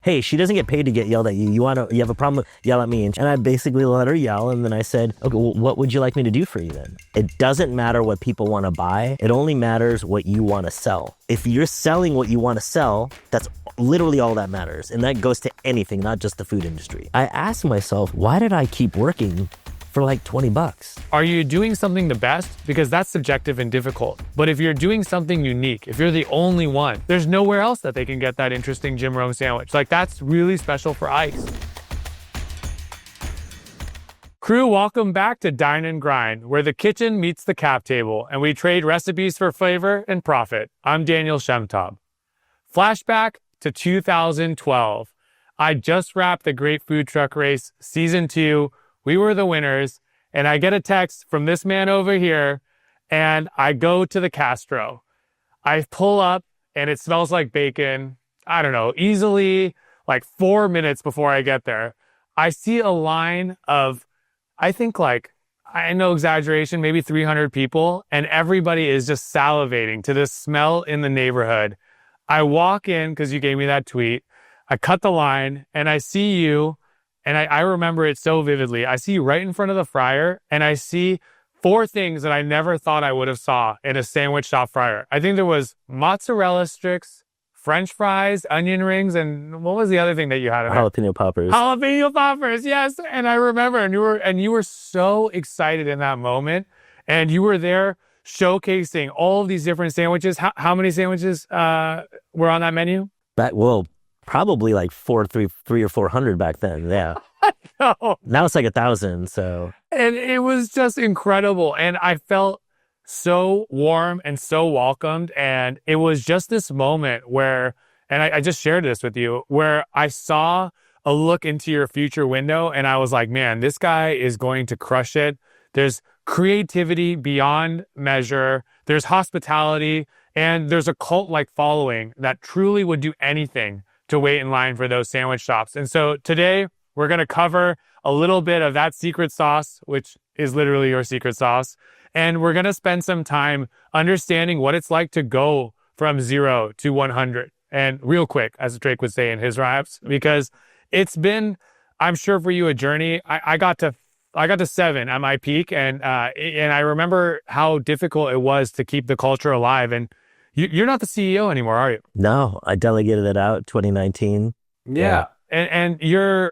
hey, she doesn't get paid to get yelled at you. You have a problem, yell at me. And I basically let her yell. And then I said, okay, well, what would you like me to do for you then? It doesn't matter what people want to buy. It only matters what you want to sell. If you're selling what you want to sell, that's literally all that matters. And that goes to anything, not just the food industry. I asked myself, why did I keep working for like 20 bucks? Are you doing something the best? Because that's subjective and difficult. But if you're doing something unique, if you're the only one, there's nowhere else that they can get that interesting Jim Rome sandwich. Like, that's really special for Ike's. Crew, welcome back to Dine Grind, where the kitchen meets the cap table and we trade recipes for flavor and profit. I'm Daniel Shemtab. Flashback to 2012. I just wrapped the Great Food Truck Race Season 2. We were the winners, and I get a text from this man over here, and I go to the Castro. I pull up, and it smells like bacon. I don't know, easily like 4 minutes before I get there. I see a line of, I think like, I know exaggeration, maybe 300 people, and everybody is just salivating to this smell in the neighborhood. I walk in, because you gave me that tweet. I cut the line, and I see you. And I remember it so vividly. I see you right in front of the fryer, and I see 4 things that I never thought I would have saw in a sandwich shop fryer. I think there was mozzarella sticks, French fries, onion rings, and what was the other thing that you had in there? Jalapeno poppers. Jalapeno poppers, yes. And I remember, and you were so excited in that moment, and you were there showcasing all of these different sandwiches. How many sandwiches were on that menu? Probably like 300 or 400 back then. Yeah. No. Now it's like 1,000. So. And it was just incredible. And I felt so warm and so welcomed. And it was just this moment where, and I just shared this with you, where I saw a look into your future window and I was like, man, this guy is going to crush it. There's creativity beyond measure. There's hospitality, and there's a cult-like following that truly would do anything to wait in line for those sandwich shops. And so today we're going to cover a little bit of that secret sauce, which is literally your secret sauce. And we're going to spend some time understanding what it's like to go from 0 to 100. And real quick, as Drake would say in his raps, because it's been, I'm sure for you, a journey. I got to 7 at my peak. And I remember how difficult it was to keep the culture alive. And you're not the CEO anymore, are you? No, I delegated it out 2019. Yeah. And you're,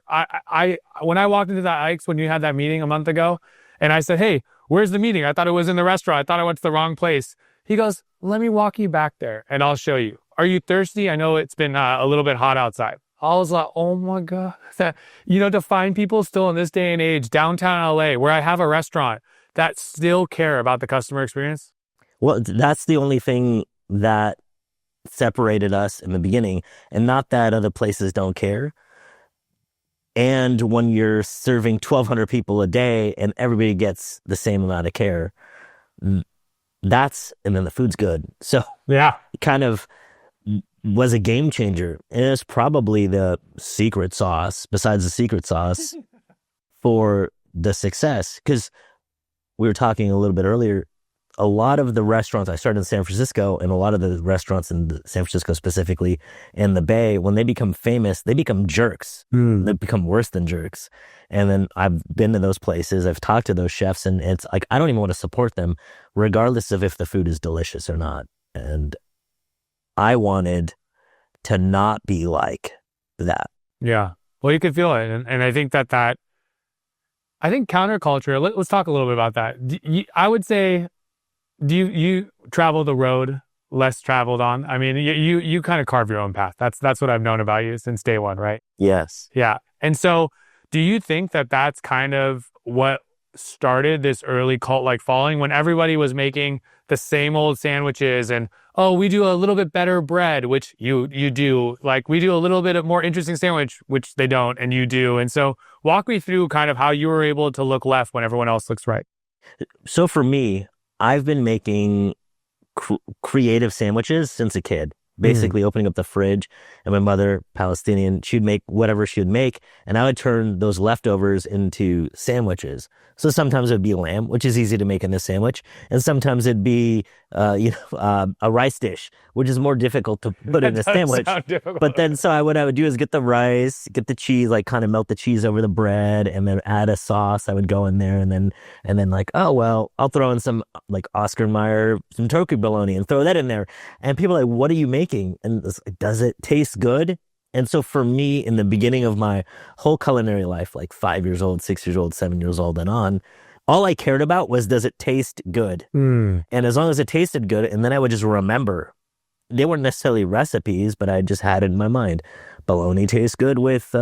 when I walked into that Ike's, when you had that meeting a month ago, and I said, hey, where's the meeting? I thought it was in the restaurant. I thought I went to the wrong place. He goes, let me walk you back there and I'll show you. Are you thirsty? I know it's been a little bit hot outside. I was like, oh my God. To find people still in this day and age, downtown LA, where I have a restaurant that still care about the customer experience. Well, that's the only thing that separated us in the beginning, and not that other places don't care. And when you're serving 1,200 people a day and everybody gets the same amount of care, and then the food's good. So yeah, it kind of was a game changer. And it's probably the secret sauce, besides the secret sauce, for the success. Because we were talking a little bit earlier, a lot of the restaurants, I started in San Francisco, and a lot of the restaurants in San Francisco specifically, and the Bay, when they become famous, they become jerks. They become worse than jerks. And then I've been to those places, I've talked to those chefs, and it's like, I don't even want to support them, regardless of if the food is delicious or not. And I wanted to not be like that. Yeah. Well, you could feel it. And I think I think counterculture, let's talk a little bit about that. I would say, do you travel the road less traveled on? I mean, you kind of carve your own path. That's what I've known about you since day one, right? Yes. Yeah. And so do you think that that's kind of what started this early cult-like following, when everybody was making the same old sandwiches and, oh, we do a little bit better bread, which you do. Like, we do a little bit of more interesting sandwich, which they don't, and you do. And so walk me through kind of how you were able to look left when everyone else looks right. So for me, I've been making creative sandwiches since a kid. basically opening up the fridge. And my mother, Palestinian, she'd make whatever she would make, and I would turn those leftovers into sandwiches. So sometimes it would be lamb, which is easy to make in a sandwich, and sometimes it'd be a rice dish, which is more difficult to put in a That does sandwich. sound difficult. But then, what I would do is get the rice, get the cheese, like kind of melt the cheese over the bread, and then add a sauce. I would go in there, and then like, oh well, I'll throw in some like Oscar Mayer, some turkey bologna, and throw that in there. And people are like, what are you making? And it's like, does it taste good? And so for me, in the beginning of my whole culinary life, like 5 years old, 6 years old, 7 years old, and on, all I cared about was, does it taste good? And as long as it tasted good, and then I would just remember. They weren't necessarily recipes, but I just had it in my mind. Bologna tastes good with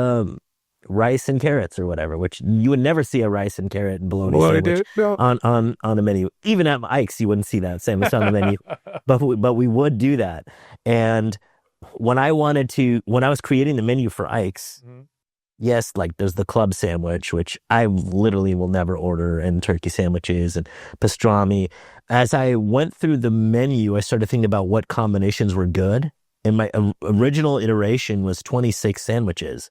rice and carrots or whatever, which you would never see a rice and carrot and bologna sandwich on a menu. Even at Ike's, you wouldn't see that sandwich on the menu. But we would do that. And when I was creating the menu for Ike's, yes, like there's the club sandwich, which I literally will never order, and turkey sandwiches and pastrami. As I went through the menu, I started thinking about what combinations were good. And my original iteration was 26 sandwiches.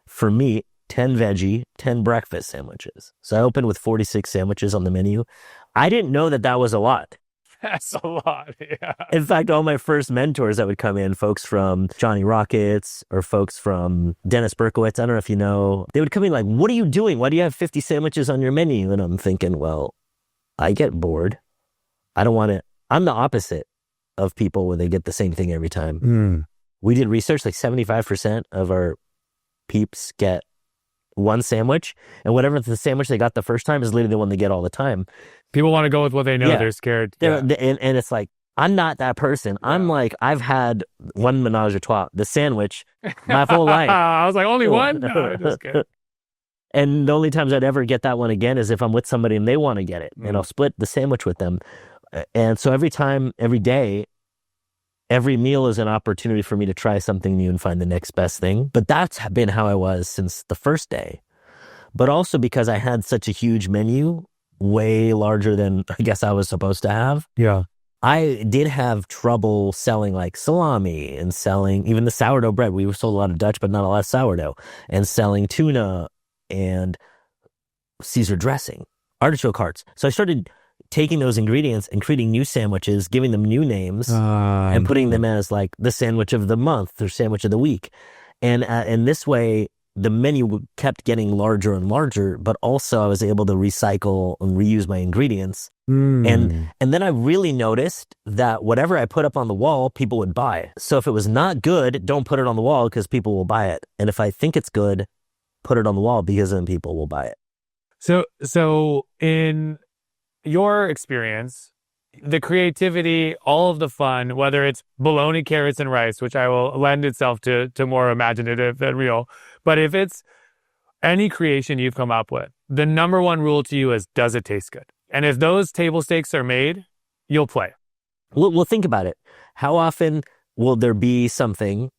For me, 10 veggie, 10 breakfast sandwiches. So I opened with 46 sandwiches on the menu. I didn't know that was a lot. That's a lot, yeah. In fact, all my first mentors that would come in, folks from Johnny Rockets or folks from Dennis Berkowitz, I don't know if you know, they would come in like, what are you doing? Why do you have 50 sandwiches on your menu? And I'm thinking, well, I get bored. I don't want to, I'm the opposite of people where they get the same thing every time. We did research, like 75% of our peeps get one sandwich, and whatever the sandwich they got the first time is literally the one they get all the time. People want to go with what they know. Yeah. They're scared. And it's like, I'm not that person. Yeah. I'm like, I've had one menage a trois, the sandwich, my whole life. I was like, only one? No, just kidding. And the only times I'd ever get that one again is if I'm with somebody and they want to get it, and I'll split the sandwich with them. And so every time, every day, every meal is an opportunity for me to try something new and find the next best thing. But that's been how I was since the first day. But also because I had such a huge menu, way larger than I guess I was supposed to have. Yeah. I did have trouble selling like salami and selling even the sourdough bread. We sold a lot of Dutch, but not a lot of sourdough. And selling tuna and Caesar dressing, artichoke hearts. So I started taking those ingredients and creating new sandwiches, giving them new names, and putting them as like the sandwich of the month or sandwich of the week. And in this way, the menu kept getting larger and larger, but also I was able to recycle and reuse my ingredients. And then I really noticed that whatever I put up on the wall, people would buy. So if it was not good, don't put it on the wall because people will buy it. And if I think it's good, put it on the wall because then people will buy it. So in your experience, the creativity, all of the fun, whether it's bologna, carrots, and rice, which I will lend itself to more imaginative than real. But if it's any creation you've come up with, the number one rule to you is, does it taste good? And if those table stakes are made, you'll play. Well, think about it. How often will there be something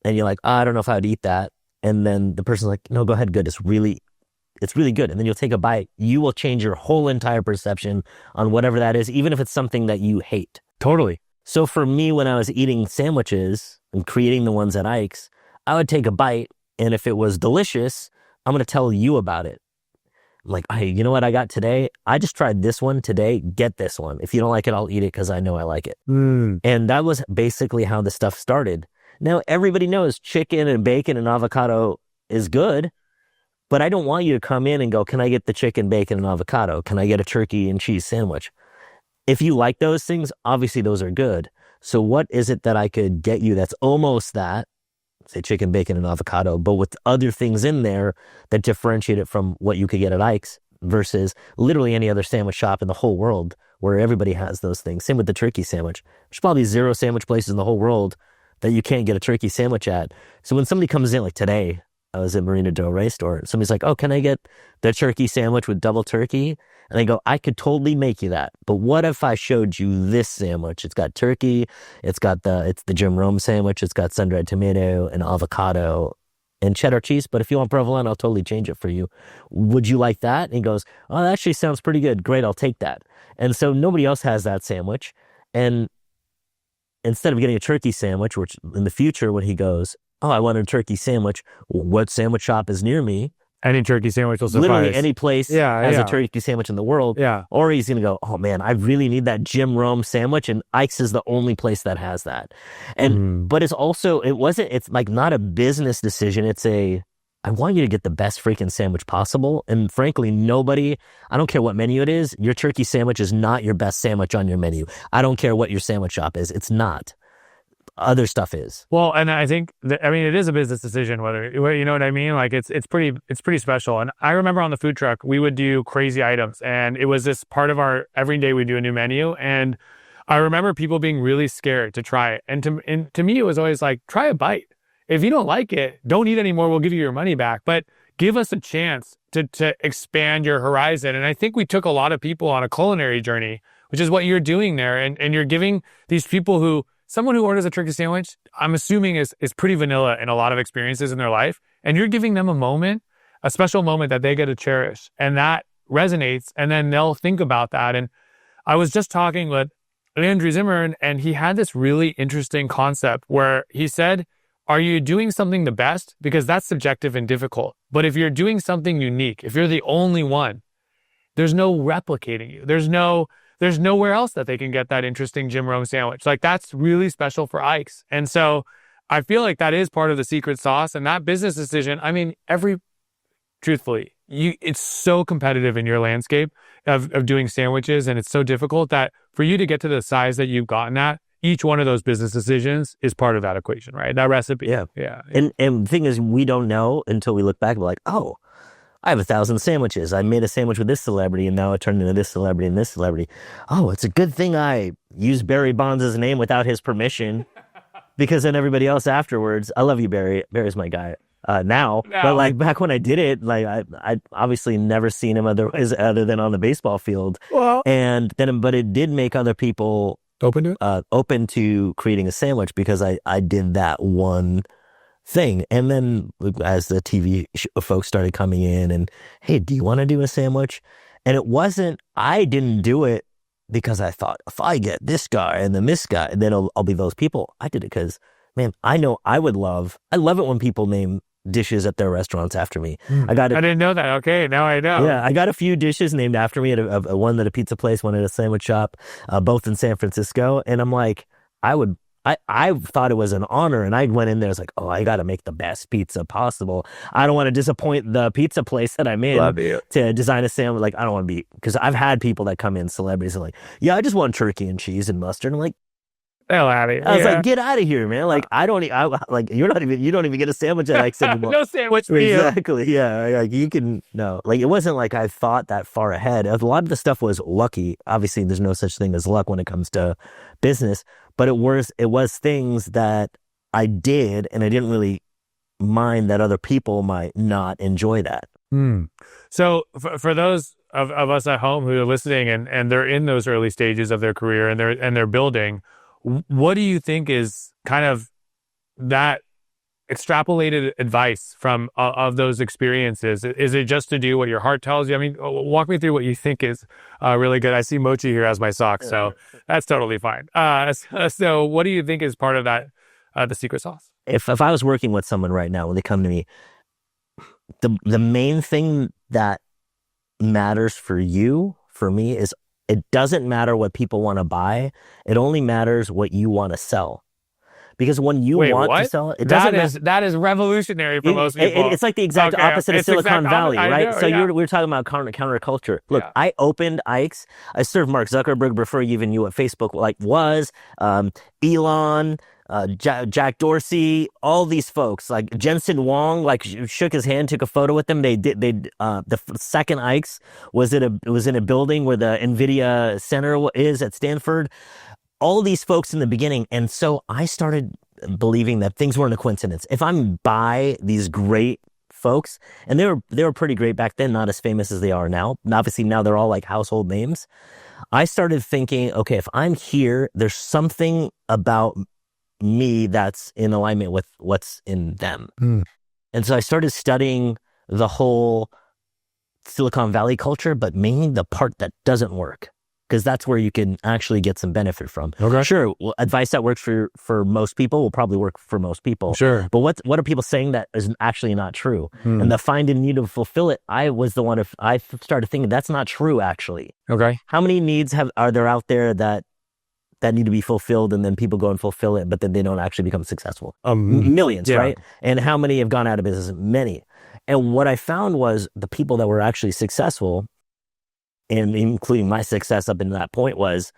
and you're like, I don't know if I would eat that. And then the person's like, no, go ahead. Good. It's really good. And then you'll take a bite. You will change your whole entire perception on whatever that is, even if it's something that you hate. Totally. So for me, when I was eating sandwiches and creating the ones at Ike's, I would take a bite. And if it was delicious, I'm going to tell you about it. I'm like, hey, you know what I got today? I just tried this one today. Get this one. If you don't like it, I'll eat it because I know I like it. And that was basically how the stuff started. Now, everybody knows chicken and bacon and avocado is good. But I don't want you to come in and go, can I get the chicken, bacon, and avocado? Can I get a turkey and cheese sandwich? If you like those things, obviously those are good. So what is it that I could get you that's almost that, say chicken, bacon, and avocado, but with other things in there that differentiate it from what you could get at Ike's versus literally any other sandwich shop in the whole world where everybody has those things. Same with the turkey sandwich. There's probably 0 sandwich places in the whole world that you can't get a turkey sandwich at. So when somebody comes in, like today, I was at Marina Del Rey store. Somebody's like, oh, can I get the turkey sandwich with double turkey? And I go, I could totally make you that. But what if I showed you this sandwich? It's got turkey. It's the Jim Rome sandwich. It's got sun-dried tomato and avocado and cheddar cheese. But if you want provolone, I'll totally change it for you. Would you like that? And he goes, oh, that actually sounds pretty good. Great. I'll take that. And so nobody else has that sandwich. And instead of getting a turkey sandwich, which in the future when he goes, oh, I want a turkey sandwich, what sandwich shop is near me? Any turkey sandwich will suffice. Literally any place Yeah, has yeah. a turkey sandwich in the world. Yeah. Or he's going to go, oh man, I really need that Jim Rome sandwich. And Ike's is the only place that has that. And, but it's also, it's like not a business decision. It's I want you to get the best freaking sandwich possible. And frankly, I don't care what menu it is, your turkey sandwich is not your best sandwich on your menu. I don't care what your sandwich shop is. It's not. Other stuff is. Well, and I think it is a business decision, whether, you know what I mean? Like it's pretty special. And I remember on the food truck, we would do crazy items, and it was this part of our every day we do a new menu. And I remember people being really scared to try it. And to me, it was always like, try a bite. If you don't like it, don't eat anymore. We'll give you your money back. But give us a chance to expand your horizon. And I think we took a lot of people on a culinary journey, which is what you're doing there. And you're giving these people someone who orders a turkey sandwich, I'm assuming is pretty vanilla in a lot of experiences in their life. And you're giving them a special moment that they get to cherish. And that resonates. And then they'll think about that. And I was just talking with Andrew Zimmern, and he had this really interesting concept where he said, are you doing something the best? Because that's subjective and difficult. But if you're doing something unique, if you're the only one, there's no replicating you. There's nowhere else that they can get that interesting Jim Rome sandwich. Like that's really special for Ike's. And so I feel like that is part of the secret sauce, and that business decision. I mean, truthfully, it's so competitive in your landscape of doing sandwiches, and it's so difficult that for you to get to the size that you've gotten at, each one of those business decisions is part of that equation, right? That recipe. Yeah. Yeah. And the thing is, we don't know until we look back and we're like, oh, I have 1,000 sandwiches. I made a sandwich with this celebrity, and now it turned into this celebrity and this celebrity. Oh, it's a good thing I used Barry Bonds' name without his permission, because then everybody else afterwards, I love you, Barry. Barry's my guy now. But like back when I did it, like I obviously never seen him other than on the baseball field. Well, but it did make other people open to creating a sandwich, because I did that one thing. And then as the TV folks started coming in and, hey, do you want to do a sandwich? And I didn't do it because I thought, if I get this guy and then this guy, then I'll be those people. I did it because, man, I know I love it when people name dishes at their restaurants after me. I didn't know that. Okay, now I know. Yeah, I got a few dishes named after me at one at a pizza place, one at a sandwich shop, both in San Francisco. And I'm like, I thought it was an honor, and I went in there. I was like, oh, I got to make the best pizza possible. I don't want to disappoint the pizza place that I'm in to design a sandwich. Like, I don't want to because I've had people that come in, celebrities, and like, yeah, I just want turkey and cheese and mustard. I'm like, hell out of here. I was like, get out of here, man. Like, you don't even get a sandwich at Ike's anymore. No sandwich for you. Exactly. Yeah. Like it wasn't like I thought that far ahead. A lot of the stuff was lucky. Obviously, there's no such thing as luck when it comes to business, but it was things that I did, and I didn't really mind that other people might not enjoy that. So for those of us at home who are listening and they're in those early stages of their career and they're building, what do you think is kind of that extrapolated advice from of those experiences? Is it just to do what your heart tells you? I mean, walk me through what you think is really good. I see Mochi here as my sock, so that's totally fine. So what do you think is part of that, the secret sauce? If I was working with someone right now, when they come to me, the main thing that matters for me, is it doesn't matter what people want to buy. It only matters what you want to sell. Because when you want to sell it, that is revolutionary for most people. It's like the exact opposite of Silicon Valley, right? Know, we were talking about counterculture. Look, I opened Ike's. I served Mark Zuckerberg before you even knew what Facebook was. Elon, Jack Dorsey, all these folks, like Jensen Huang, like shook his hand, took a photo with them. The second Ike's was in a building where the NVIDIA center is at Stanford. All these folks in the beginning. And so I started believing that things weren't a coincidence. If I'm by these great folks, and they were pretty great back then, not as famous as they are now. And obviously now they're all like household names. I started thinking, okay, if I'm here, there's something about me that's in alignment with what's in them. And so I started studying the whole Silicon Valley culture, but mainly the part that doesn't work. because that's where you can actually get some benefit from. Okay. Sure, well, advice that works for most people will probably work for most people. Sure. But what are people saying that is actually not true? And the find and need to fulfill it, I started thinking that's not true actually. Okay. How many needs are there out there that need to be fulfilled, and then people go and fulfill it, but then they don't actually become successful? Millions, right? And how many have gone out of business? Many. And what I found was the people that were actually successful, and including my success up until that point, was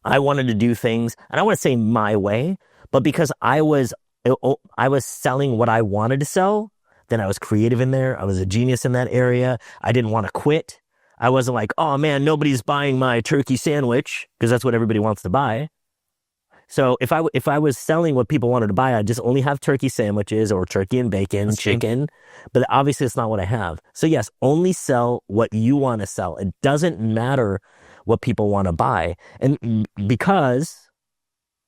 I wanted to do things, and I want to say my way, but because I was selling what I wanted to sell, then I was creative in there. I was a genius in that area. I didn't want to quit. I wasn't like, oh man, nobody's buying my turkey sandwich, because that's what everybody wants to buy. So if I was selling what people wanted to buy, I'd just only have turkey sandwiches or turkey and bacon, chicken. But obviously it's not what I have. So yes, only sell what you want to sell. It doesn't matter what people want to buy. And because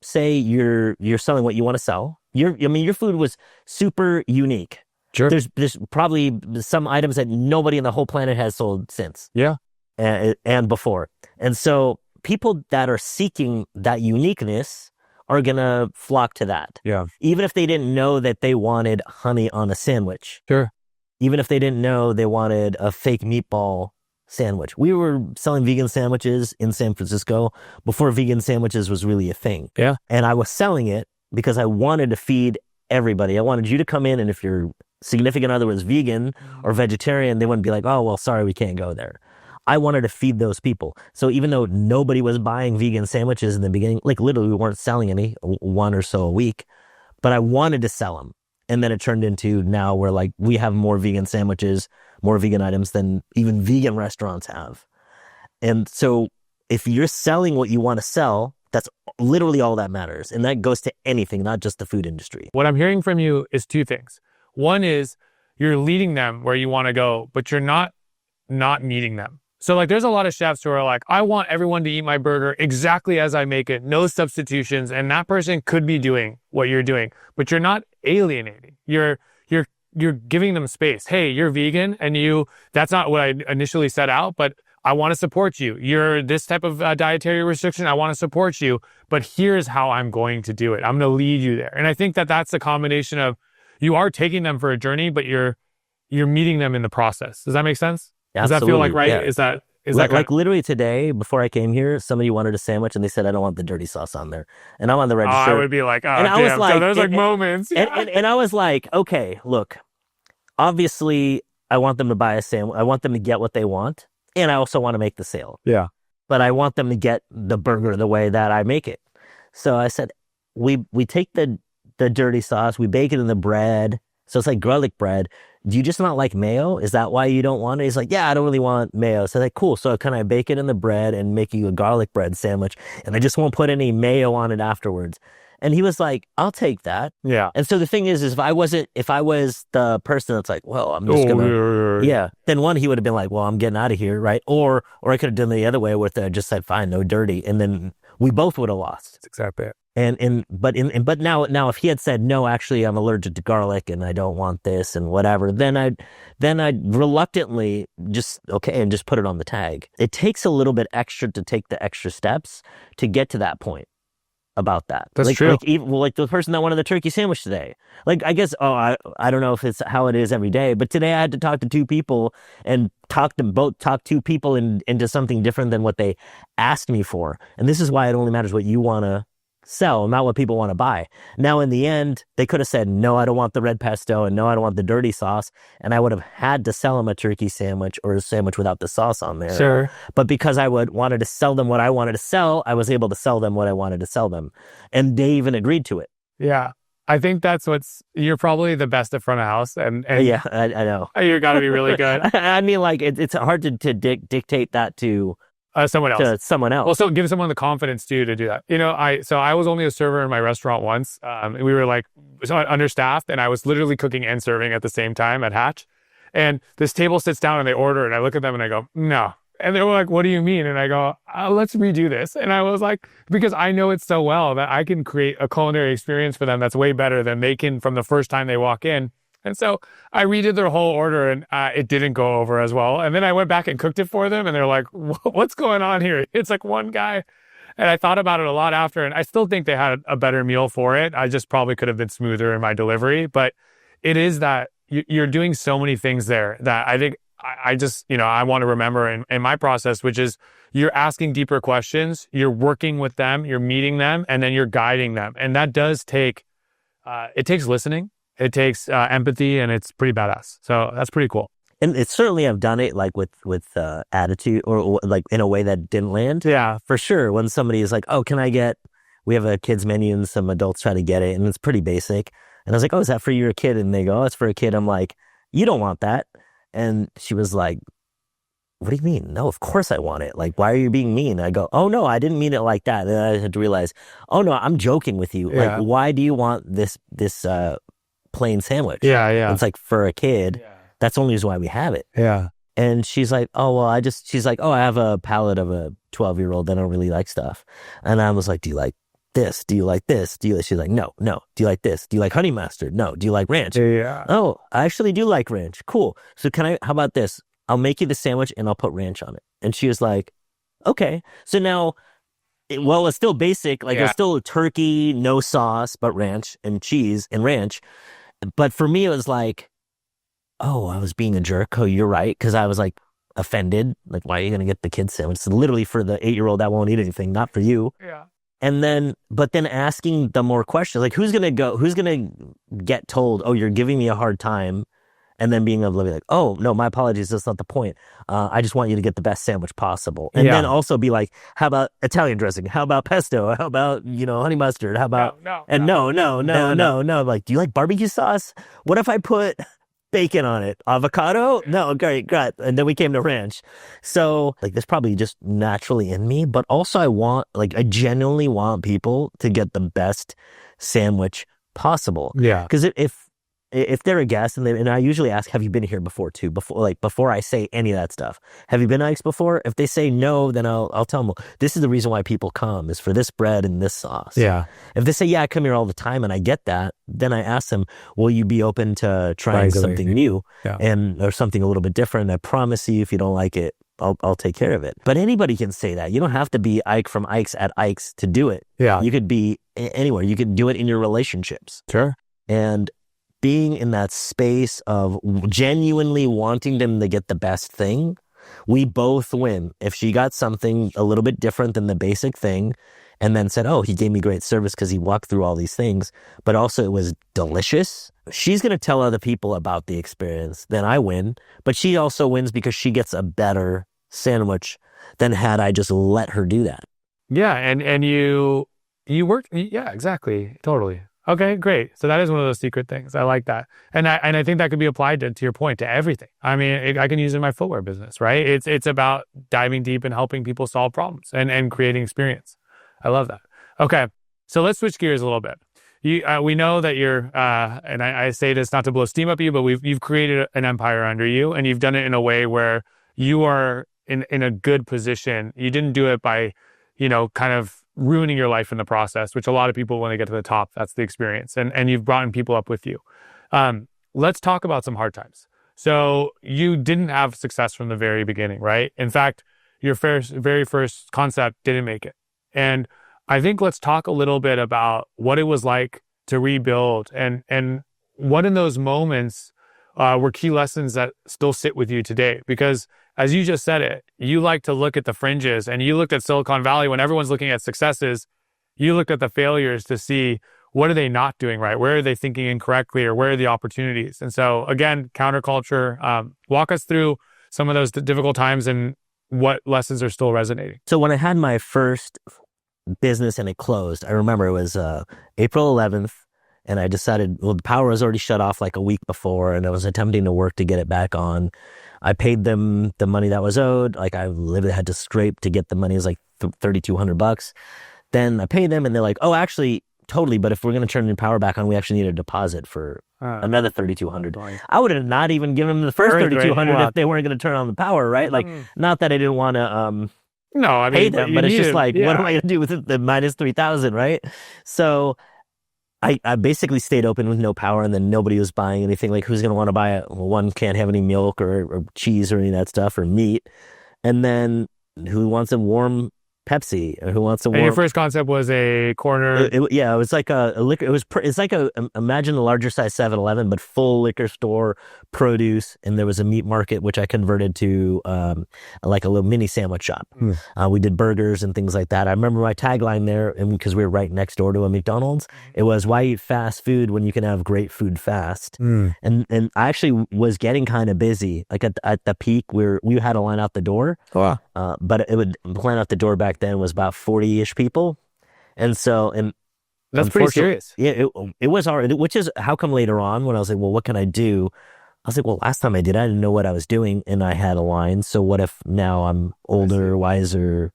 say you're selling what you want to sell, your food was super unique. Sure. There's probably some items that nobody on the whole planet has sold since. Yeah. And before. And so people that are seeking that uniqueness are going to flock to that. Yeah. Even if they didn't know that they wanted honey on a sandwich. Sure. Even if they didn't know they wanted a fake meatball sandwich. We were selling vegan sandwiches in San Francisco before vegan sandwiches was really a thing. Yeah. And I was selling it because I wanted to feed everybody. I wanted you to come in, and if your significant other was vegan or vegetarian, they wouldn't be like, oh, well, sorry, we can't go there. I wanted to feed those people. So even though nobody was buying vegan sandwiches in the beginning, like literally we weren't selling any, one or so a week, but I wanted to sell them. And then it turned into now we're like, we have more vegan sandwiches, more vegan items than even vegan restaurants have. And so if you're selling what you want to sell, that's literally all that matters. And that goes to anything, not just the food industry. What I'm hearing from you is two things. One is you're leading them where you want to go, but you're not meeting them. So like there's a lot of chefs who are like, I want everyone to eat my burger exactly as I make it, no substitutions. And that person could be doing what you're doing, but you're not alienating. You're giving them space. Hey, you're vegan and that's not what I initially set out, but I want to support you. You're this type of dietary restriction. I want to support you, but here's how I'm going to do it. I'm going to lead you there. And I think that that's a combination of you are taking them for a journey, but you're meeting them in the process. Does that make sense? Absolutely. Does that feel like right? Yeah. Is that like literally today before I came here, somebody wanted a sandwich and they said, I don't want the dirty sauce on there. And I'm on the register. I would be like, oh, and damn. I was like, so there's like moments. And I was like, okay, look, obviously I want them to buy a sandwich. I want them to get what they want. And I also want to make the sale. Yeah. But I want them to get the burger the way that I make it. So I said, we take the dirty sauce, we bake it in the bread. So it's like garlic bread. Do you just not like mayo? Is that why you don't want it? He's like, yeah, I don't really want mayo. So I'm like, cool. So can I bake it in the bread and make you a garlic bread sandwich? And I just won't put any mayo on it afterwards. And he was like, I'll take that. Yeah. And so the thing is if I was the person that's like, well, I'm just gonna, then one, he would have been like, well, I'm getting out of here, right? Or I could have done the other way where I just said, fine, no dirty. And then we both would have lost. That's exactly it. But now if he had said, no, actually I'm allergic to garlic and I don't want this and whatever, then I'd reluctantly just put it on the tag. It takes a little bit extra to take the extra steps to get to that point about that. That's true. Like the person that wanted the turkey sandwich today. Like I guess I don't know if it's how it is every day, but today I had to talk to two people and talk two people into something different than what they asked me for. And this is why it only matters what you want to sell, not what people want to buy. Now, in the end, they could have said, no, I don't want the red pesto, and no, I don't want the dirty sauce. And I would have had to sell them a turkey sandwich or a sandwich without the sauce on there. Sure. But because I wanted to sell them what I wanted to sell, I was able to sell them what I wanted to sell them. And they even agreed to it. Yeah. I think you're probably the best at front of house. And yeah, I know. You got to be really good. I mean, like, it's hard to dictate that to someone else. To someone else. Well, so give someone the confidence too to do that. I was only a server in my restaurant once. And we were like understaffed, and I was literally cooking and serving at the same time at Hatch. And this table sits down and they order, and I look at them and I go, no. And they were like, what do you mean? And I go, let's redo this. And I was like, because I know it so well that I can create a culinary experience for them that's way better than they can from the first time they walk in. And so I redid their whole order and it didn't go over as well. And then I went back and cooked it for them and they're like, what's going on here? It's like one guy. And I thought about it a lot after, and I still think they had a better meal for it. I just probably could have been smoother in my delivery, but it is that you're doing so many things there that I think I just, I want to remember in my process, which is you're asking deeper questions, you're working with them, you're meeting them, and then you're guiding them. And that does take, it takes listening, it takes empathy, and it's pretty badass. So that's pretty cool. And it's certainly I've done it like with attitude or like in a way that didn't land. Yeah, for sure. When somebody is like, oh, we have a kids menu and some adults try to get it and it's pretty basic. And I was like, oh, is that for your kid? And they go, oh, it's for a kid. I'm like, you don't want that. And she was like, what do you mean? No, of course I want it. Like, why are you being mean? I go, oh, no, I didn't mean it like that. And I had to realize, oh, no, I'm joking with you. Yeah. Like, why do you want this plain sandwich? Yeah. It's like for a kid. Yeah. That's the only reason why we have it. Yeah. And she's like, oh, well, she's like, oh, I have a palate of a 12-year-old that don't really like stuff. And I was like, do you like this? Do you like this? She's like, no. Do you like this? Do you like honey mustard? No. Do you like ranch? Yeah. Oh, I actually do like ranch. Cool. So how about this? I'll make you the sandwich and I'll put ranch on it. And she was like, okay. So now, it's still basic. Like it's still turkey, no sauce, but ranch and cheese and ranch. But for me, it was like, oh, I was being a jerk. Oh, you're right. Because I was like offended. Like, why are you going to get the kid sandwich? It's literally for the 8-year-old that won't eat anything, not for you. Yeah. And then, but then asking the more questions, like who's going to get told, oh, you're giving me a hard time. And then being able to be like, oh, no, my apologies. That's not the point. I just want you to get the best sandwich possible. And then also be like, how about Italian dressing? How about pesto? How about, honey mustard? How about, no. Like, do you like barbecue sauce? What if I put bacon on it? Avocado? No, great. And then we came to ranch. So like, this probably just naturally in me, but also I genuinely want people to get the best sandwich possible. Yeah. Because if they're a guest and I usually ask, have you been here before too? Before I say any of that stuff, have you been to Ike's before? If they say no, then I'll tell them, well, this is the reason why people come is for this bread and this sauce. Yeah. If they say, yeah, I come here all the time and I get that, then I ask them, will you be open to trying something new or something a little bit different? I promise you, if you don't like it, I'll take care of it. But anybody can say that. You don't have to be Ike from Ike's at Ike's to do it. Yeah. You could be anywhere. You could do it in your relationships. Sure. And being in that space of genuinely wanting them to get the best thing, we both win. If she got something a little bit different than the basic thing and then said, oh, he gave me great service because he walked through all these things, but also it was delicious, she's going to tell other people about the experience. Then I win. But she also wins because she gets a better sandwich than had I just let her do that. Yeah. And you worked. Yeah, exactly. Totally. Okay, great. So that is one of those secret things. I like that. And I think that could be applied to your point, to everything. I mean, I can use it in my footwear business, right? It's about diving deep and helping people solve problems and creating experience. I love that. Okay, so let's switch gears a little bit. We know that you're, and I say this not to blow steam up you, but you've created an empire under you, and you've done it in a way where you are in a good position. You didn't do it by, kind of ruining your life in the process, which a lot of people, when they get to the top, that's the experience. And you've brought in people up with you. Let's talk about some hard times. So you didn't have success from the very beginning, right? In fact, your very first concept didn't make it. And I think let's talk a little bit about what it was like to rebuild and what in those moments were key lessons that still sit with you today. Because as you just said it, you like to look at the fringes, and you looked at Silicon Valley when everyone's looking at successes. You looked at the failures to see what are they not doing right? Where are they thinking incorrectly, or where are the opportunities? And so again, counterculture, walk us through some of those difficult times and what lessons are still resonating. So when I had my first business and it closed, I remember it was April 11th. And I decided, well, the power was already shut off like a week before, and I was attempting to work to get it back on. I paid them the money that was owed. Like I literally had to scrape to get the money. It was like $3,200. Then I paid them, and they're like, oh, actually, totally. But if we're going to turn the power back on, we actually need a deposit for another $3,200. I would have not even given them the first $3,200 if they weren't going to turn on the power, right? Like, not that I didn't want to pay them, but it's just like, what am I going to do with the minus $3,000, right? So I basically stayed open with no power, and then nobody was buying anything. Like, who's going to want to buy it? Well, one can't have any milk or cheese or any of that stuff or meat. And then who wants a warm Pepsi or who wants a And your warm? first concept was a corner. Yeah, it was like a liquor. It's like imagine a larger size 7-Eleven, but full liquor store, produce, and there was a meat market which I converted to like a little mini sandwich shop. We did burgers and things like that. I remember my tagline there, and because we were right next door to a McDonald's, it was, "Why eat fast food when you can have great food fast?" And I actually was getting kind of busy. Like at the peak, we had a line out the door. Oh, But it would line out the door back then was about 40-ish people. And so, and that's pretty serious. Yeah, it was hard, which is how come later on when I was like, well, what can I do? I was like, well, last time I didn't know what I was doing and I had a line. So what if now I'm older, wiser,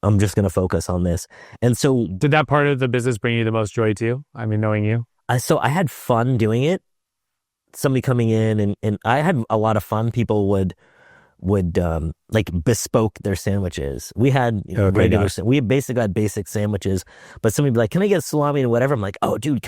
I'm just going to focus on this. And so did that part of the business bring you the most joy too? I mean, knowing you? So I had fun doing it. Somebody coming in and I had a lot of fun. People would like bespoke their sandwiches. We had we basically had basic sandwiches, but somebody would be like, "Can I get salami and whatever?" I'm like, "Oh, dude,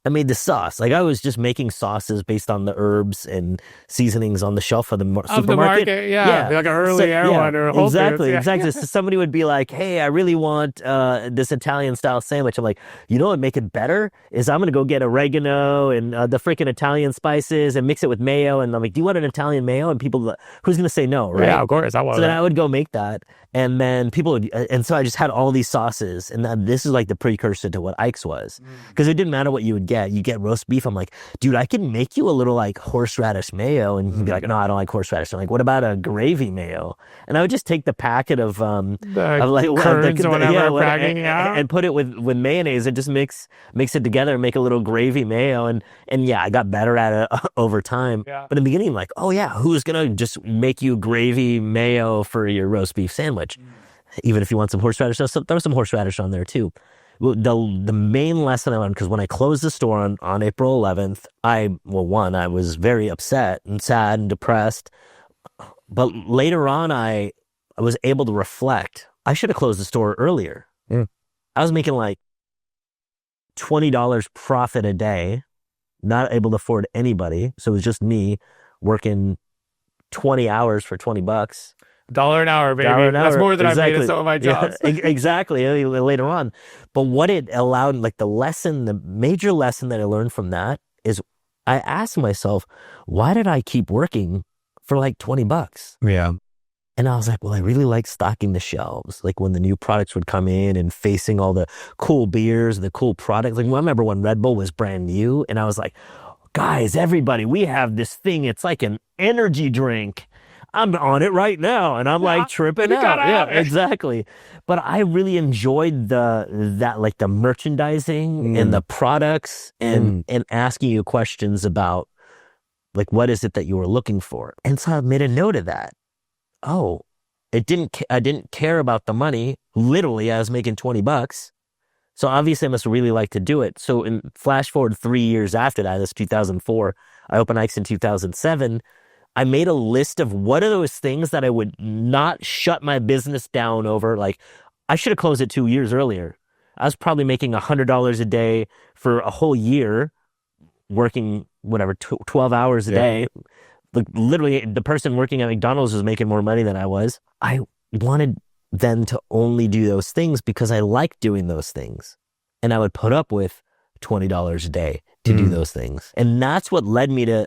I made the sauce." Like I was just making sauces based on the herbs and seasonings on the shelf of the supermarket. The market, yeah. Like an early one or a Whole exactly, Foods, exactly. So somebody would be like, "Hey, I really want this Italian style sandwich." I'm like, "You know what would make it better is I'm gonna go get oregano and the freaking Italian spices and mix it with mayo." And I'm like, "Do you want an Italian mayo?" And people, who's gonna say no, right? Yeah, of course, I want. So then I would go make that, and then people would, and so I just had all these sauces, and this is like the precursor to what Ike's was, because it didn't matter what you would get. You get roast beef. I'm like, dude, I can make you a little like horseradish mayo. And he'd be like, "No, I don't like horseradish." I'm like, "What about a gravy mayo?" And I would just take the packet of like curds or whatever, and put it with mayonnaise and just mix it together and make a little gravy mayo. And yeah, I got better at it over time. Yeah. But in the beginning, I'm like, "Oh yeah, who's gonna just make you gravy mayo for your roast beef sandwich?" Even if you want some horseradish, throw some horseradish on there too. Well, the main lesson I learned, because when I closed the store on April 11th, I was very upset and sad and depressed. But later on, I was able to reflect. I should have closed the store earlier. I was making like $20 profit a day, not able to afford anybody. So it was just me working 20 hours for $20. $1 an hour, baby. $1 an hour. That's more than Exactly. I've made in some of my jobs. Yeah, exactly. Later on. But what it allowed, like the major lesson that I learned from that is I asked myself, why did I keep working for like $20? Yeah. And I was like, well, I really like stocking the shelves. Like when the new products would come in and facing all the cool beers, the cool products. Like I remember when Red Bull was brand new and I was like, guys, everybody, we have this thing. It's like an energy drink. I'm on it right now, and I'm like tripping out. Yeah, exactly. But I really enjoyed the merchandising and the products and asking you questions about like what is it that you were looking for. And so I made a note of that. Oh, I didn't care about the money. Literally, I was making $20. So obviously, I must really like to do it. So flash forward 3 years after that, that's 2004. I opened Ike's in 2007. I made a list of what are those things that I would not shut my business down over. Like, I should have closed it 2 years earlier. I was probably making $100 a day for a whole year, working 12 hours a day. Like, literally, the person working at McDonald's was making more money than I was. I wanted them to only do those things because I liked doing those things. And I would put up with $20 a day to do those things. And that's what led me to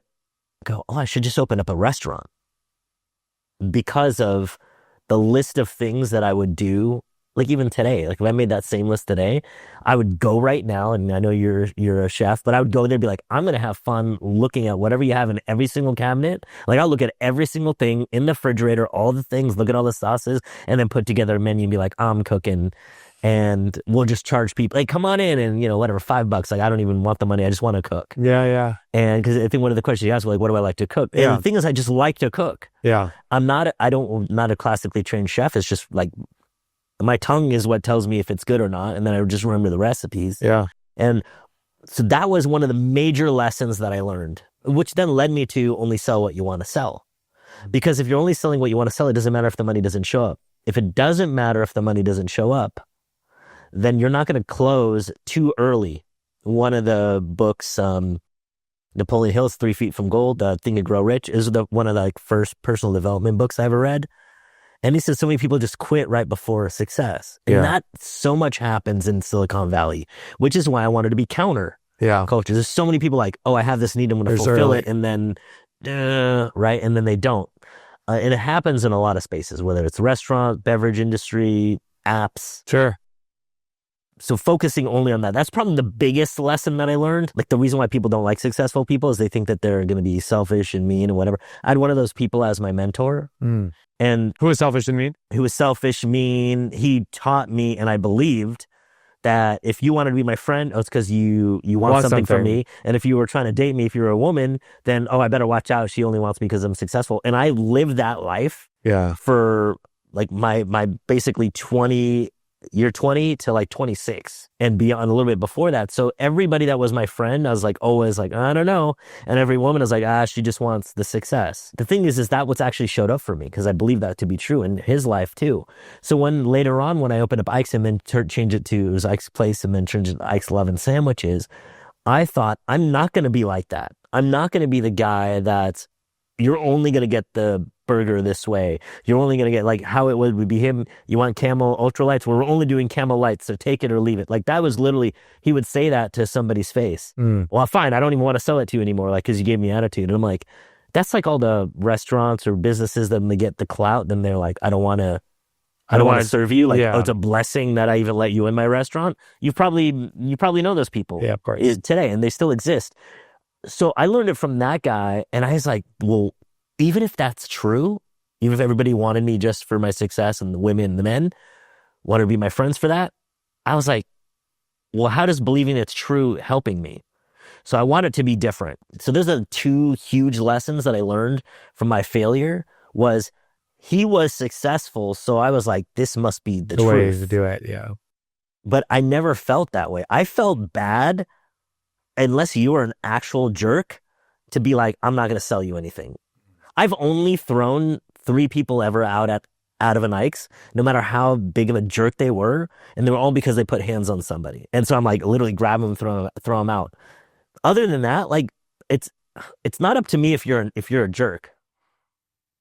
go, oh, I should just open up a restaurant, because of the list of things that I would do. Like even today, like if I made that same list today, I would go right now, and I know you're a chef, but I would go there and be like, I'm gonna have fun looking at whatever you have in every single cabinet. Like I'll look at every single thing in the refrigerator, all the things, look at all the sauces, and then put together a menu and be like, I'm cooking. And we'll just charge people, like, come on in and, whatever, $5. Like, I don't even want the money. I just want to cook. Yeah. And because I think one of the questions you asked was like, what do I like to cook? And the thing is, I just like to cook. Yeah. I'm not a classically trained chef. It's just like, my tongue is what tells me if it's good or not. And then I just remember the recipes. Yeah. And so that was one of the major lessons that I learned, which then led me to only sell what you want to sell. Because if you're only selling what you want to sell, it doesn't matter if the money doesn't show up. If it doesn't matter if the money doesn't show up, then you're not going to close too early. one of the books, Napoleon Hill's 3 Feet from Gold, Think and Grow Rich, is one of the like first personal development books I ever read. And he says so many people just quit right before success. And that so much happens in Silicon Valley, which is why I wanted to be counter culture. There's so many people like, oh, I have this need, I'm going to fulfill it. And then, right? And then they don't. And it happens in a lot of spaces, whether it's restaurant, beverage industry, apps. Sure. So focusing only on that, that's probably the biggest lesson that I learned. Like the reason why people don't like successful people is they think that they're going to be selfish and mean and whatever. I had one of those people as my mentor. And who was selfish and mean? Who was selfish, mean. He taught me, and I believed that if you wanted to be my friend, it's because you want something from me. And if you were trying to date me, if you were a woman, then, I better watch out. She only wants me because I'm successful. And I lived that life for like my basically 20 to like 26 and beyond, a little bit before that. So everybody that was my friend, I was like always like, I don't know. And every woman is like, she just wants the success. The thing is that what's actually showed up for me, because I believe that to be true in his life too. So later on when I opened up Ike's and then changed it to, it was Ike's Place and then changed it to Ike's Love and Sandwiches, I thought, I'm not going to be like that. I'm not going to be the guy that's, you're only going to get the burger this way. You're only going to get like how it would be him. You want Camel Ultralights? Well, we're only doing Camel Lights, so take it or leave it. Like that was literally, he would say that to somebody's face. Well, fine. I don't even want to sell it to you anymore. Like, cause you gave me attitude. And I'm like, that's like all the restaurants or businesses that when they get the clout, then they're like, I don't want to serve you. Like, it's a blessing that I even let you in my restaurant. You probably know those people. Yeah, of course. Today, and they still exist. So I learned it from that guy, and I was like, well, even if that's true, even if everybody wanted me just for my success and the women and the men wanted to be my friends for that, I was like, well, how does believing it's true helping me? So I want it to be different. So those are the two huge lessons that I learned from my failure was he was successful. So I was like, this must be the truth. way to do it, yeah. But I never felt that way. I felt bad unless you were an actual jerk to be like, I'm not going to sell you anything. I've only thrown 3 people ever out of an Ike's, no matter how big of a jerk they were. And they were all because they put hands on somebody. And so I'm like, literally grab them, throw them out. Other than that, like it's not up to me if you're a jerk.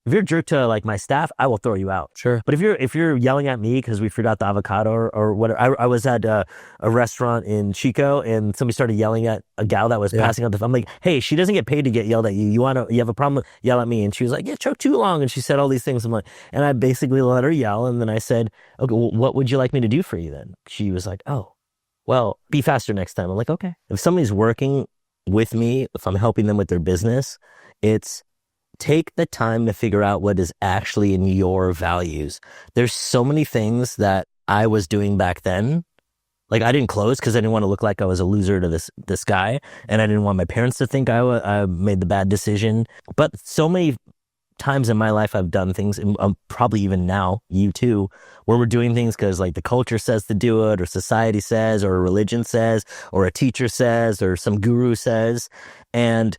If you're a jerk to like my staff, I will throw you out. Sure. But if you're yelling at me because we forgot the avocado or whatever, I was at a restaurant in Chico and somebody started yelling at a gal that was passing out I'm like, hey, she doesn't get paid to get yelled at you. You have a problem? Yell at me. And she was like, yeah, choke too long. And she said all these things. I'm like, and I basically let her yell. And then I said, okay, well, what would you like me to do for you then? She was like, oh, well, be faster next time. I'm like, okay. If somebody's working with me, if I'm helping them with their business, it's take the time to figure out what is actually in your values. There's so many things that I was doing back then. Like I didn't close because I didn't want to look like I was a loser to this guy. And I didn't want my parents to think I made the bad decision. But so many times in my life, I've done things, and probably even now, you too, where we're doing things because like the culture says to do it, or society says, or a religion says, or a teacher says, or some guru says. And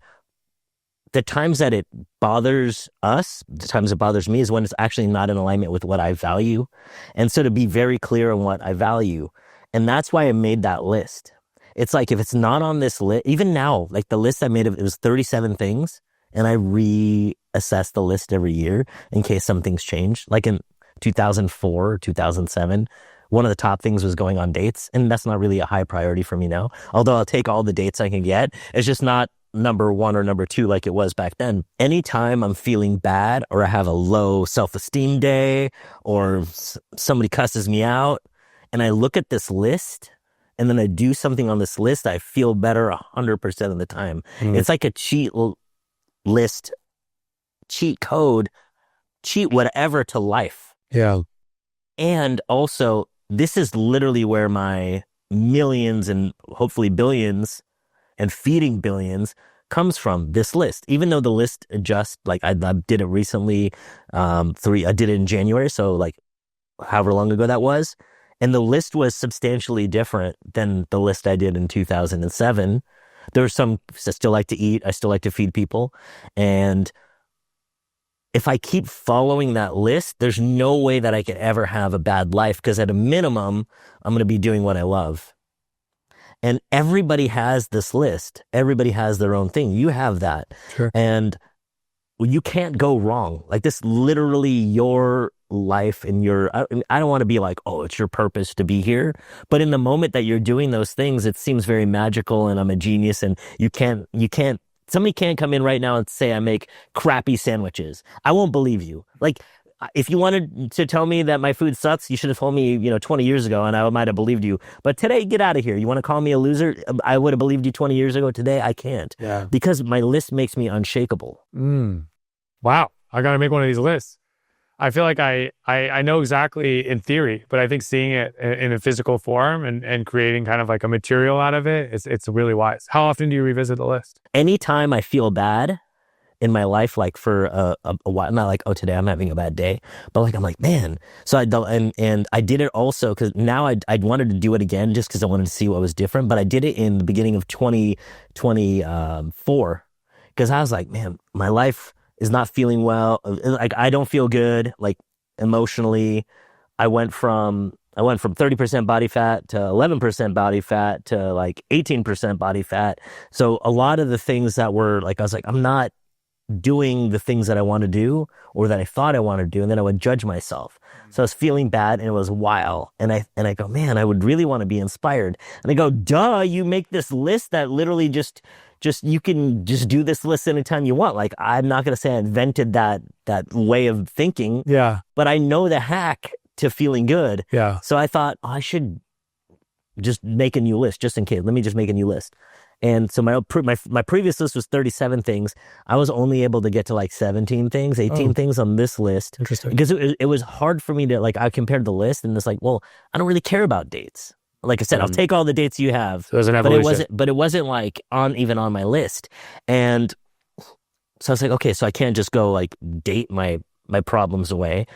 the times that it bothers us, the times it bothers me is when it's actually not in alignment with what I value. And so to be very clear on what I value. And that's why I made that list. It's like, if it's not on this list, even now, like the list I made, it was 37 things. And I reassess the list every year in case something's changed. Like in 2004 or 2007, one of the top things was going on dates. And that's not really a high priority for me now. Although I'll take all the dates I can get. It's just not number 1 or number 2 like it was back then. Anytime I'm feeling bad or I have a low self-esteem day or somebody cusses me out and I look at this list and then I do something on this list, I feel better 100% of the time. It's like a cheat list, cheat code, cheat whatever to life. Yeah. And also, this is literally where my millions and hopefully billions and feeding billions comes from, this list. Even though the list adjusts, like I did it recently, I did it in January, so like however long ago that was. And the list was substantially different than the list I did in 2007. There's some, I still like to eat, I still like to feed people. And if I keep following that list, there's no way that I could ever have a bad life, because at a minimum, I'm going to be doing what I love. And everybody has this list. Everybody has their own thing. You have that. Sure. And you can't go wrong. Like this literally your life and I don't want to be like, oh, it's your purpose to be here. But in the moment that you're doing those things, it seems very magical and I'm a genius and somebody can't come in right now and say I make crappy sandwiches. I won't believe you. Like, if you wanted to tell me that my food sucks, you should have told me, 20 years ago and I might have believed you. But today, get out of here. You want to call me a loser? I would have believed you 20 years ago. Today, I can't. Yeah. Because my list makes me unshakable. Wow. I got to make one of these lists. I feel like I know exactly in theory, but I think seeing it in a physical form and creating kind of like a material out of it, it's really wise. How often do you revisit the list? Anytime I feel bad in my life, like for a while, not like, oh, today I'm having a bad day, but like, I'm like, man. So I did it also because now I wanted to do it again just because I wanted to see what was different. But I did it in the beginning of 2024 because I was like, man, my life is not feeling well. Like I don't feel good, like emotionally. I went from 30% body fat to 11% body fat to like 18% body fat. So a lot of the things that were like, I was like, I'm not doing the things that I want to do or that I thought I wanted to do. And then I would judge myself. So I was feeling bad and it was a while. And I go, man, I would really want to be inspired. And I go, duh, you make this list that literally just you can just do this list anytime you want. Like, I'm not going to say I invented that way of thinking. Yeah. But I know the hack to feeling good. Yeah. So I thought, I should just make a new list just in case. Let me just make a new list. And so my previous list was 37 things. I was only able to get to like 17 things, 18 things on this list. Interesting. Because it was hard for me to, like, I compared the list and it's like, well, I don't really care about dates. Like I said, I'll take all the dates you have. So it was an evolution. But it wasn't like even on my list. And so I was like, okay, so I can't just go like date my problems away.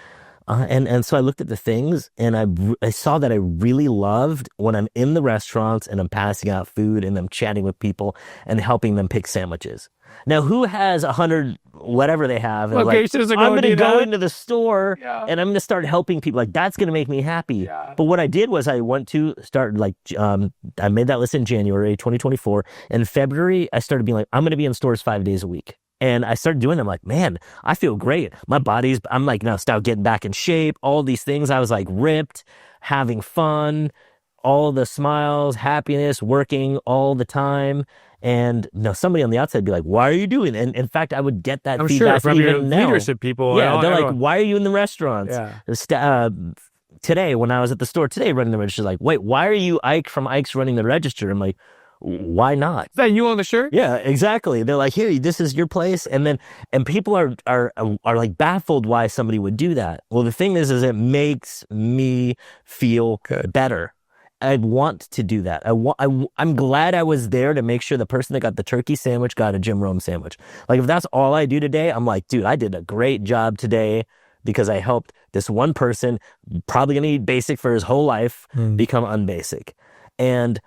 And so I looked at the things and I saw that I really loved when I'm in the restaurants and I'm passing out food and I'm chatting with people and helping them pick sandwiches. Now, who has 100, whatever they have, and locations like, I'm going to go into the store and I'm going to start helping people. Like, that's going to make me happy. Yeah. But what I did was I went to start like, I made that list in January 2024. In February, I started being like, I'm going to be in stores 5 days a week. And I started doing them like, man, I feel great. I'm like now start getting back in shape, all these things. I was like ripped, having fun, all the smiles, happiness, working all the time. And somebody on the outside would be like, why are you doing it? And in fact, I would get that feedback from your even now. Leadership people. Yeah, they're like, why are you in the restaurants? Yeah. Today, when I was at the store today running the register, like, wait, why are you Ike from Ike's running the register? I'm like, why not? Is that you on the shirt? Yeah, exactly. They're like, here, this is your place. And people are like baffled why somebody would do that. Well, the thing is it makes me feel better. I want to do that. I'm glad I was there to make sure the person that got the turkey sandwich got a Jim Rome sandwich. Like, if that's all I do today, I'm like, dude, I did a great job today because I helped this one person, probably going to eat basic for his whole life, become unbasic. And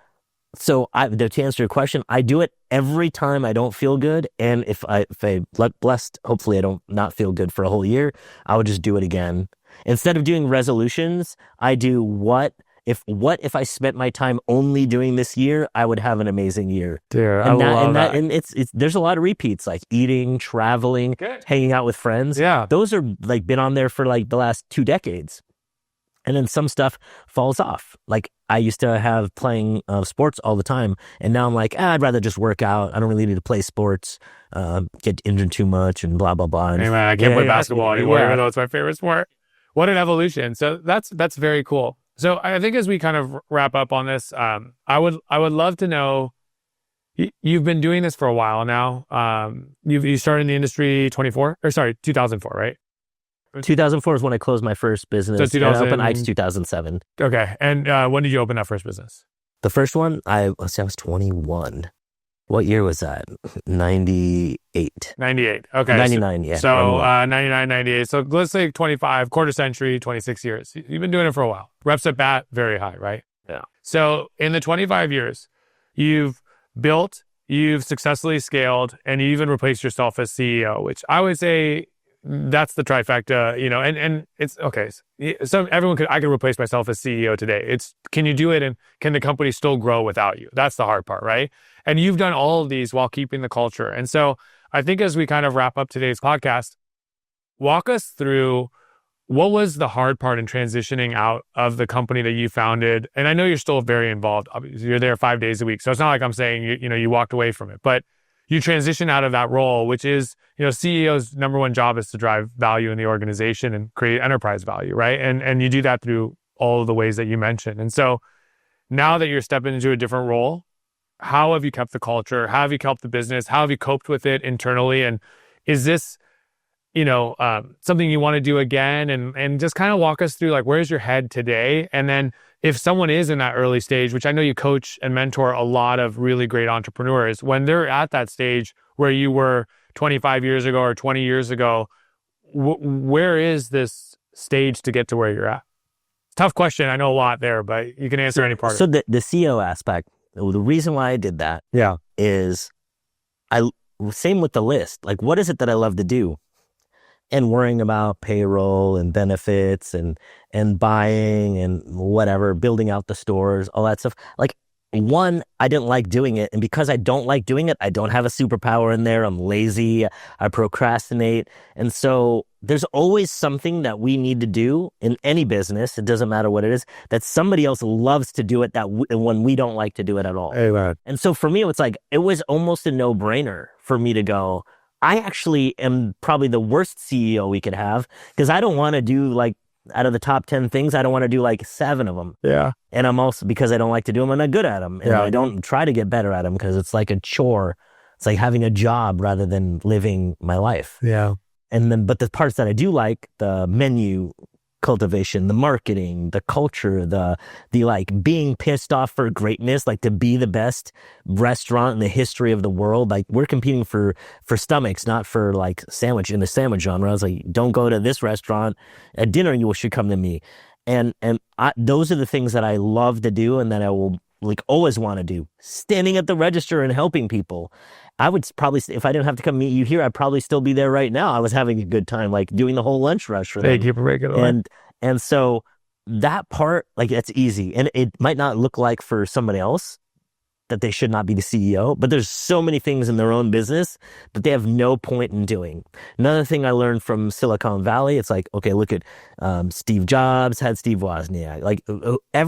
so to answer your question, I do it every time I don't feel good. And if I blessed, hopefully I don't not feel good for a whole year, I would just do it again. Instead of doing resolutions, I do what if I spent my time only doing this year, I would have an amazing year. Dude, I love that. And it's there's a lot of repeats, like eating, traveling, hanging out with friends. Yeah. Those are like been on there for like the last 2 decades. And then some stuff falls off. Like, I used to have playing sports all the time. And now I'm like, I'd rather just work out. I don't really need to play sports, get injured too much and blah, blah, blah. And, hey man, I can't play basketball anymore, even though it's my favorite sport. What an evolution. So that's very cool. So I think as we kind of wrap up on this, I would love to know, you've been doing this for a while now. You started in the industry 2004, right? 2004 is when I closed my first business. So I opened Ike's 2007. Okay. And when did you open that first business? The first one, I was 21. What year was that? 98. 98. Okay. 99, yeah. So 99, 98. So let's say 25, quarter century, 26 years. You've been doing it for a while. Reps at bat, very high, right? Yeah. So in the 25 years, you've built, you've successfully scaled, and you even replaced yourself as CEO, which I would say that's the trifecta, and it's okay. So I could replace myself as CEO today. It's, can you do it, and can the company still grow without you? That's the hard part, right? And you've done all of these while keeping the culture. And so I think as we kind of wrap up today's podcast, walk us through what was the hard part in transitioning out of the company that you founded. And I know you're still very involved. Obviously, you're there 5 days a week. So it's not like I'm saying, you walked away from it, but you transition out of that role, which is, CEO's number one job is to drive value in the organization and create enterprise value, right? And you do that through all of the ways that you mentioned. And so now that you're stepping into a different role, how have you kept the culture? How have you kept the business? How have you coped with it internally? And is this, something you want to do again? And just kind of walk us through, like, where's your head today? And then if someone is in that early stage, which I know you coach and mentor a lot of really great entrepreneurs, when they're at that stage where you were 25 years ago or 20 years ago, where is this stage to get to where you're at? Tough question. I know a lot there, but you can answer any part so of it. the CEO aspect, the reason why I did that is same with the list. Like, what is it that I love to do? And worrying about payroll and benefits and buying and whatever, building out the stores, all that stuff. Like, one, I didn't like doing it. And because I don't like doing it, I don't have a superpower in there. I'm lazy. I procrastinate. And so there's always something that we need to do in any business. It doesn't matter what it is, that somebody else loves to do it when we don't like to do it at all. Amen. And so for me, it was almost a no-brainer for me to go, I actually am probably the worst CEO we could have, because I don't want to do, like, out of the top 10 things, I don't want to do like 7 of them. Yeah. And I'm also, because I don't like to do them, I'm not good at them. And I don't try to get better at them because it's like a chore. It's like having a job rather than living my life. Yeah. And then, but the parts that I do like, the menu cultivation, the marketing, the culture, the like being pissed off for greatness, like to be the best restaurant in the history of the world. Like, we're competing for stomachs, not for like sandwich, in the sandwich genre. I was like, don't go to this restaurant at dinner. You should come to me. And those are the things that I love to do and that I will like always want to do. Standing at the register and helping people. I would probably, if I didn't have to come meet you here, I'd probably still be there right now. I was having a good time, like doing the whole lunch rush for them. Thank you for making it. And so that part, like, that's easy. And it might not look like for somebody else that they should not be the CEO, but there's so many things in their own business that they have no point in doing. Another thing I learned from Silicon Valley, it's like, okay, look at Steve Jobs had Steve Wozniak. Like,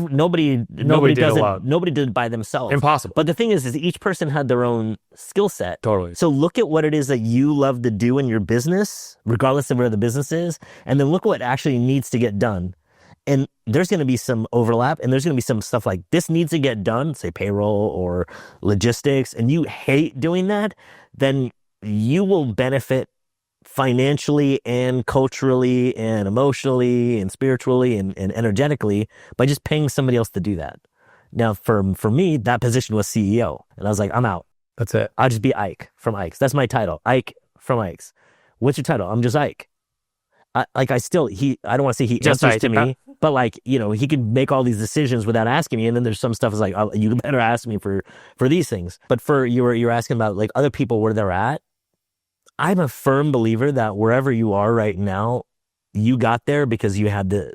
nobody did it by themselves. Impossible. But the thing is each person had their own skill set. Totally. So look at what it is that you love to do in your business, regardless of where the business is, and then look what actually needs to get done. And there's going to be some overlap, and there's going to be some stuff like this needs to get done, say payroll or logistics, and you hate doing that, then you will benefit financially and culturally and emotionally and spiritually and energetically by just paying somebody else to do that. Now, for me, that position was CEO, and I was like, I'm out. That's it. I'll just be Ike from Ike's. That's my title, Ike from Ike's. What's your title? I'm just Ike. I don't want to say he Just answers to Ike. me, but like, he can make all these decisions without asking me. And then there's some stuff is like, oh, you better ask me for these things. But you're asking about like other people where they're at. I'm a firm believer that wherever you are right now, you got there because you had you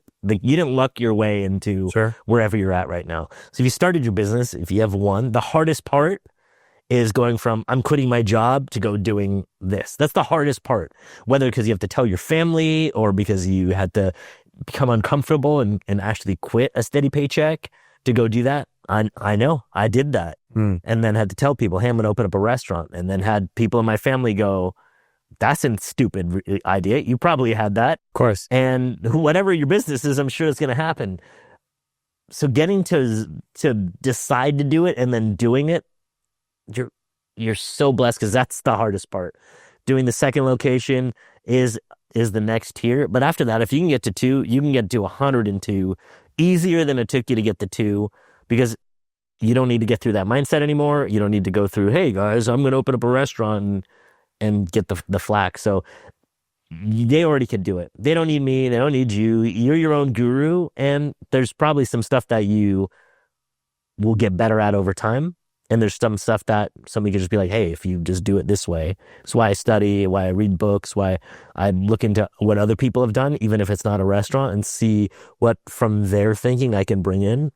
didn't luck your way into wherever you're at right now. So if you started your business, if you have one, the hardest part is going from I'm quitting my job to go doing this. That's the hardest part, whether because you have to tell your family or because you had to become uncomfortable and actually quit a steady paycheck to go do that. I know I did that and then had to tell people, hey, I'm going to open up a restaurant, and then had people in my family go, that's a stupid idea. You probably had that. Of course. And whatever your business is, I'm sure it's going to happen. So getting to decide to do it and then doing it, you're so blessed, because that's the hardest part. Doing the second location is the next tier. But after that, if you can get to 2, you can get to 102 easier than it took you to get to 2, because you don't need to get through that mindset anymore. You don't need to go through, hey guys, I'm going to open up a restaurant and get the flack. So they already can do it. They don't need me. They don't need you. You're your own guru. And there's probably some stuff that you will get better at over time. And there's some stuff that somebody could just be like, hey, if you just do it this way. It's why I study, why I read books, why I look into what other people have done, even if it's not a restaurant, and see what from their thinking I can bring in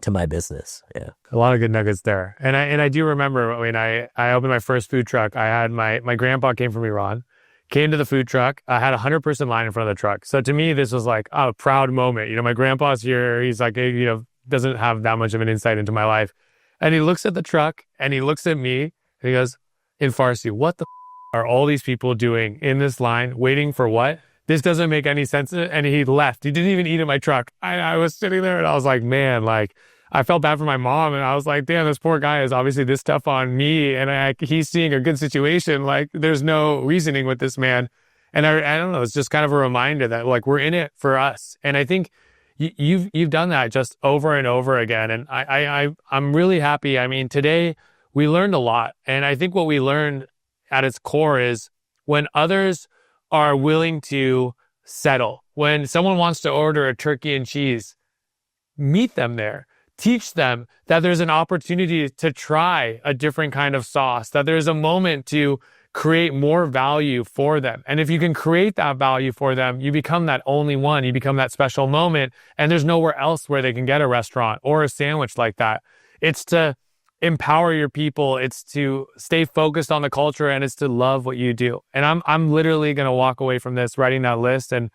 to my business. Yeah. A lot of good nuggets there. And I do remember when I opened my first food truck, I had my grandpa came from Iran, came to the food truck. I had a 100-person line in front of the truck. So to me, this was like a proud moment. You know, my grandpa's here. He's like, you know, doesn't have that much of an insight into my life. And he looks at the truck and he looks at me and he goes, in Farsi, what the are all these people doing in this line, waiting for what? This doesn't make any sense. And he left. He didn't even eat in my truck. I was sitting there and I was like, man, like, I felt bad for my mom. And I was like, damn, this poor guy is obviously this tough on me. And he's seeing a good situation. Like, there's no reasoning with this man. And I don't know, it's just kind of a reminder that like, we're in it for us. And I think you've done that just over and over again. And I'm really happy. I mean, today we learned a lot. And I think what we learned at its core is when others are willing to settle, when someone wants to order a turkey and cheese, meet them there. Teach them that there's an opportunity to try a different kind of sauce, that there's a moment to create more value for them. And if you can create that value for them, you become that only one, you become that special moment. And there's nowhere else where they can get a restaurant or a sandwich like that. It's to empower your people. It's to stay focused on the culture, and it's to love what you do. And I'm literally going to walk away from this writing that list, and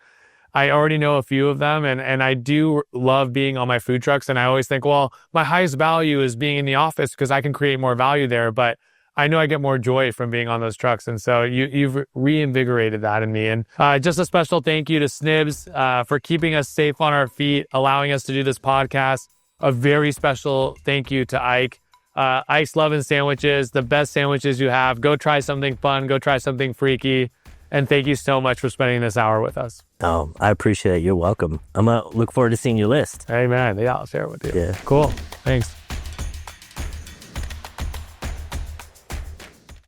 I already know a few of them, and I do love being on my food trucks. And I always think, well, my highest value is being in the office because I can create more value there. But I know I get more joy from being on those trucks. And so you've reinvigorated that in me. And just a special thank you to Snibs for keeping us safe on our feet, allowing us to do this podcast. A very special thank you to Ike. Ike's Lovin' Sandwiches, the best sandwiches you have. Go try something fun. Go try something freaky. And thank you so much for spending this hour with us. Oh, I appreciate it. You're welcome. I'm going to look forward to seeing your list. Hey, man. Yeah, I'll share it with you. Yeah. Cool. Thanks.